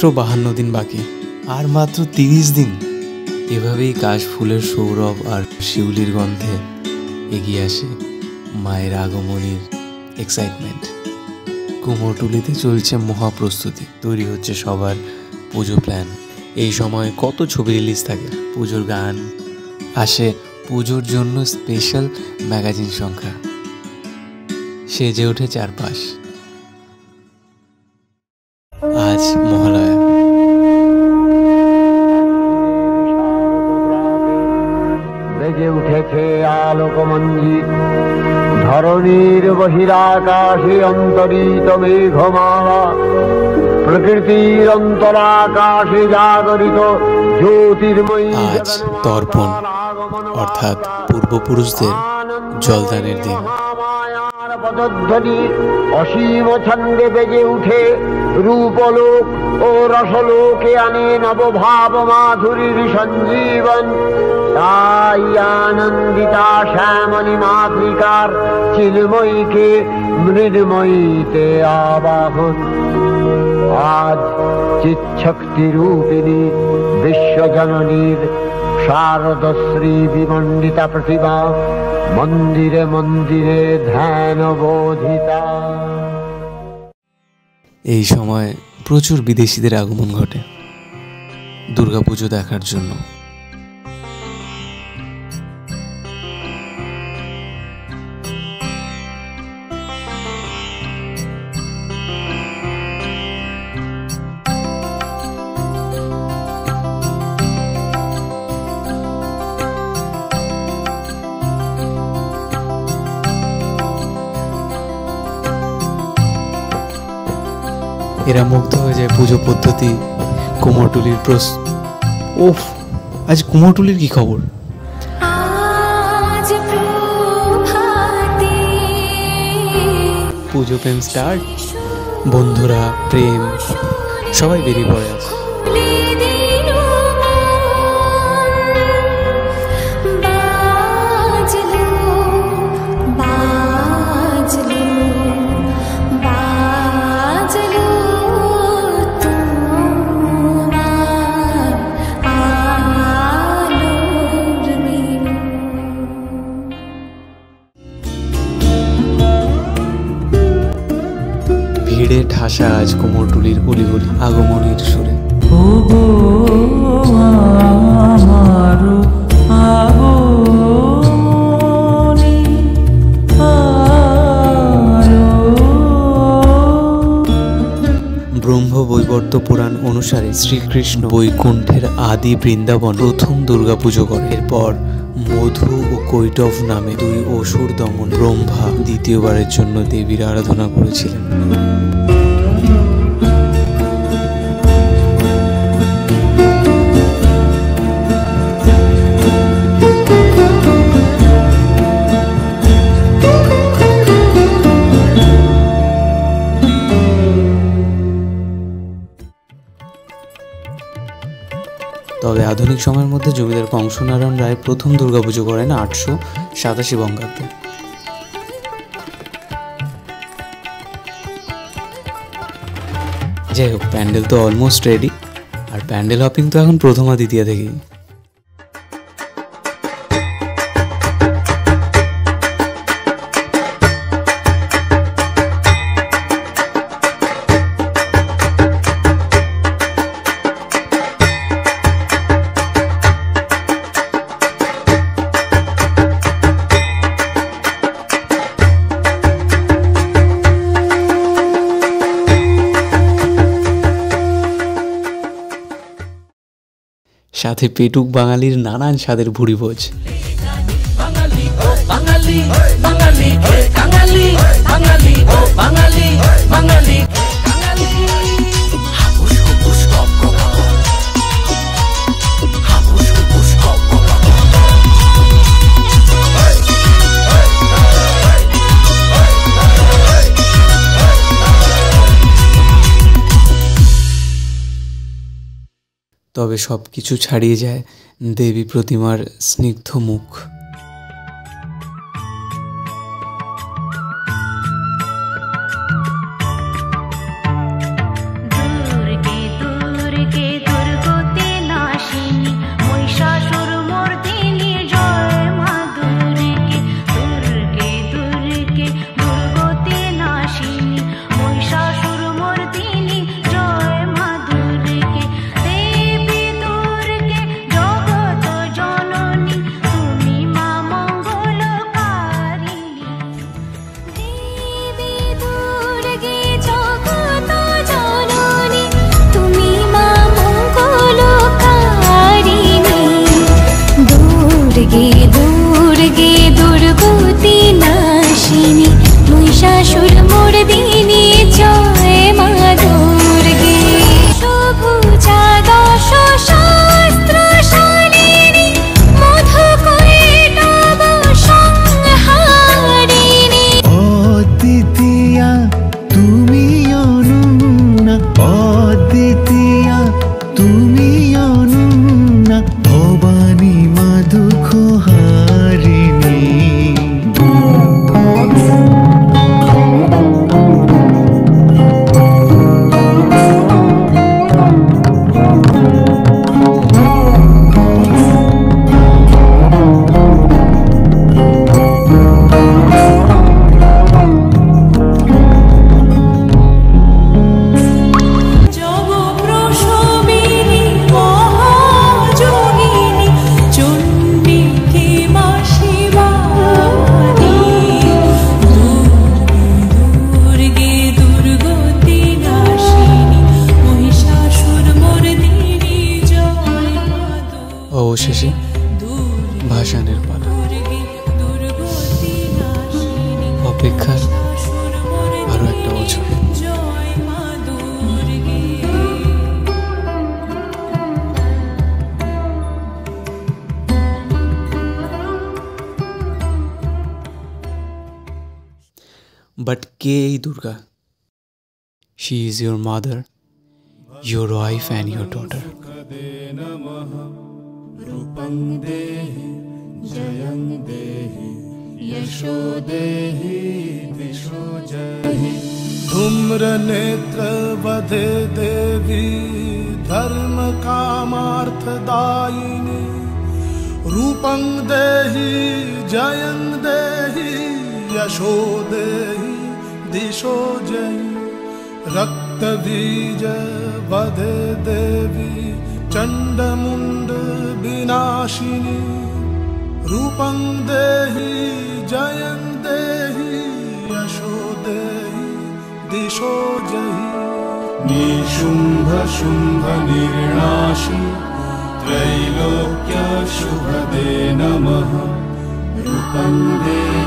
52 দিন বাকি, আর মাত্র 30 দিন। এভাবেই কাশফুলের সৌরভ আর শিউলির গন্ধে এগিয়ে আসে মায়ের আগমনীর এক্সাইটমেন্ট। কুমোরটুলিতে চলছে মহাপ্রস্তুতি, তৈরি হচ্ছে সবার পুজো প্ল্যান। এই সময় কত ছবি রিলিজ থাকে, পুজোর গান আসে, পুজোর জন্য স্পেশাল ম্যাগাজিন সংখ্যা, সেজে ওঠে চারপাশ। আজ মহালয়া। বেজে উঠেছে আলোকমঞ্জিত, ধরণীর বহিরাকাশে অন্তরিত মেঘমালা, প্রকৃতির অন্তরাকাশে জাগরিত জ্যোতির্ময়ী। আজ তর্পণ, অর্থাৎ পূর্বপুরুষদের জলদানের দিন। পদধ্বনি অসীম ছন্দে বেজে উঠে রূপলোক ও রসলোকে আনে নবভাব মাধুরীর সঞ্জীবন। তাই আনন্দিতা শ্যামলী মাতৃকার চিন্ময়ীকে মৃন্ময়ীতে আবাহন। আজ চিৎশক্তি রূপিণী বিশ্বজননীর শারদশ্রী বিমণ্ডিতা প্রতিভা মন্দিরে মন্দিরে ধ্যান বোধিতা। এই সময় প্রচুর বিদেশিদের আগমন ঘটে দুর্গাপুজো দেখার জন্য। এরা মুগ্ধ হয়ে যায় পুজো পদ্ধতি, কুমোরটুলির ওফ, আজ কুমোরটুলির কি খবর? পুজো প্রেম স্টার্ট, বন্ধুরা প্রেম সবাই বেরিয়ে পড়ে আছে। ভিড়ে ঠাসা আজ কুমোরটুলির অলিগলি আগমনীর সুরে। ব্রহ্মবৈবর্ত পুরাণ অনুসারে শ্রীকৃষ্ণ বৈকুণ্ঠের আদি বৃন্দাবন প্রথম দুর্গাপুজো করে। এরপর মধু ও কৈটভ নামে 2 অসুর দমন ব্রহ্মা দ্বিতীয়বারের জন্য দেবীর আরাধনা করেছিলেন। তবে আধুনিক সময়ের মধ্যে জমিদার কংসনারায়ণ রায় প্রথম দুর্গাপুজো করেন 887 বঙ্গাব্দে। যাই হোক, প্যান্ডেল তো অলমোস্ট রেডি, আর প্যান্ডেল হপিং তো এখন প্রথমা দ্বিতীয়া থেকেই। সাথে পেটুক বাঙালির নানান স্বাদের ভুড়িভোজ। তবে সব কিছু ছাড়িয়ে যায় দেবী প্রতিমার স্নিগ্ধ মুখ। But কে এই Durga? She is your mother, your wife and your daughter. रूपं देहि जयं देहि यशो देहि दिशो जहि धूम्र नेत्र वधे देवी धर्म कामार्थदायिनी रूपं देहि जयं देहि यशो देहि दिशो जहि रक्त बीज वधे देवी चंडमुंड विनाशिनी रूपं देहि जयं देहि यशो देहि दिशो जहि निशुंभ शुंभ निर्नाशी त्रैलोक्य शुभदे नमः रूपं देहि